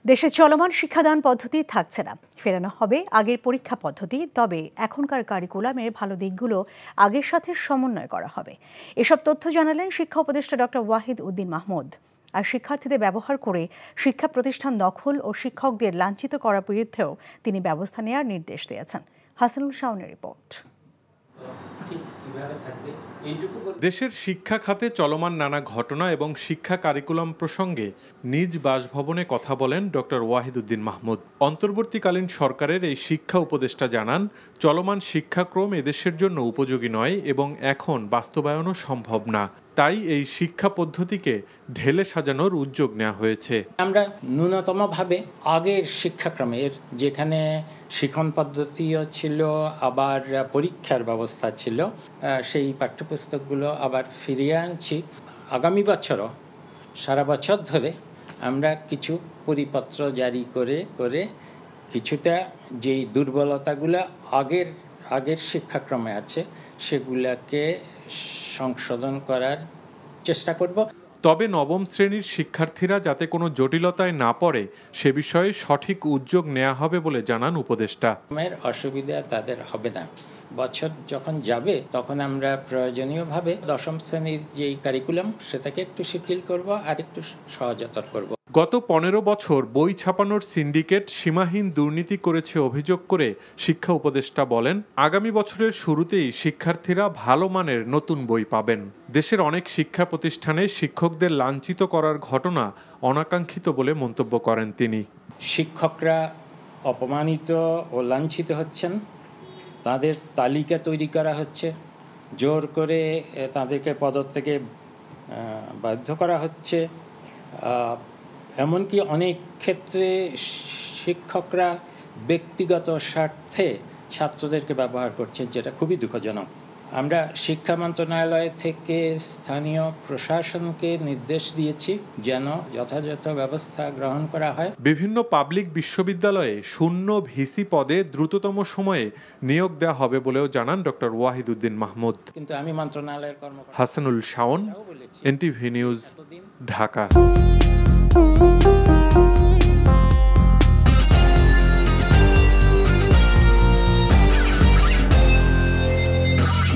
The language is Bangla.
দেশে চলমান শিক্ষাদান পদ্ধতি থাকছে না, ফেরানো হবে আগের পরীক্ষা পদ্ধতি। তবে এখনকার কারিকুলামের ভালো দিকগুলো আগের সাথে সমন্বয় করা হবে। এসব তথ্য জানালেন শিক্ষা উপদেষ্টা ডক্টর ওয়াহিদ উদ্দিন মাহমুদ। আর শিক্ষার্থীদের ব্যবহার করে শিক্ষা প্রতিষ্ঠান দখল ও শিক্ষকদের লাঞ্ছিত করার বিরুদ্ধেও তিনি ব্যবস্থা নেওয়ার নির্দেশ দিয়েছেন। হাসানুল শাওনের রিপোর্ট। দেশের শিক্ষা খাতে চলমান নানা ঘটনা এবং শিক্ষা কারিকুলাম প্রসঙ্গে নিজ বাসভবনে কথা বলেন ডক্টর ওয়াহিদ উদ্দিন মাহমুদ। অন্তর্বর্তীকালীন সরকারের এই শিক্ষা উপদেষ্টা জানান, চলমান শিক্ষাক্রম এদেশের জন্য উপযোগী নয় এবং এখন বাস্তবায়নও সম্ভব না। তাই এই শিক্ষা পদ্ধতিকে ঢেলে সাজানোর উদ্যোগ নেওয়া হয়েছে। আমরা ন্যূনতমভাবে আগের শিক্ষাক্রমের, যেখানে শিক্ষণ পদ্ধতিও ছিল আবার পরীক্ষার ব্যবস্থা ছিল, সেই পাঠ্যপুস্তকগুলো আবার ফিরিয়ে আনছি। আগামী বছরও সারা বছর ধরে আমরা কিছু পরিপত্র জারি করে কিছুটা যেই দুর্বলতাগুলো আগের শিক্ষাক্রমে আছে সেগুলোকে সংশোধন করার চেষ্টা করব। তবে নবম শ্রেণীর শিক্ষার্থীরা যাতে কোনো জটিলতায় না পড়ে সে বিষয়ে সঠিক উদ্যোগ নেওয়া হবে বলে জানান উপদেষ্টা। অসুবিধা তাদের হবে না। বছর যখন যাবে তখন আমরা প্রয়োজনীয়ভাবে দশম শ্রেণীর যেই কারিকুলাম সেটাকে একটু শিথিল করব আর একটু সহজতর করব। গত 15 বছর বই ছাপানোর সিন্ডিকেট সীমাহীন দুর্নীতি করেছে অভিযোগ করে শিক্ষা উপদেষ্টা বলেন, আগামী বছরের শুরুতেই শিক্ষার্থীরা ভালো মানের নতুন বই পাবেন। দেশের অনেক শিক্ষা প্রতিষ্ঠানে শিক্ষকদের লাঞ্ছিত করার ঘটনা অনাকাঙ্ক্ষিত বলে মন্তব্য করেন তিনি। শিক্ষকরা অপমানিত ও লাঞ্ছিত হচ্ছেন, তাদের তালিকা তৈরি করা হচ্ছে, জোর করে তাদেরকে পদত্যাগে বাধ্য করা হচ্ছে। এমনকি অনেক ক্ষেত্রে শিক্ষকরা ব্যক্তিগত স্বার্থে ছাত্রদেরকে ব্যবহার করছেন, যেটা খুবই দুঃখজনক। আমরা শিক্ষা মন্ত্রণালয় থেকে স্থানীয় প্রশাসনকে নির্দেশ দিয়েছি যেন যথাযথ ব্যবস্থা গ্রহণ করা হয়। বিভিন্ন পাবলিক বিশ্ববিদ্যালয়ে শূন্য ভিসি পদে দ্রুততম সময়ে নিয়োগ দেওয়া হবে বলেও জানান ডক্টর ওয়াহিদ উদ্দিন মাহমুদ। কিন্তু আমি মন্ত্রণালয়ের কর্মকর্তা হাসানুল শাওন, এনটিভি নিউজ, ঢাকা।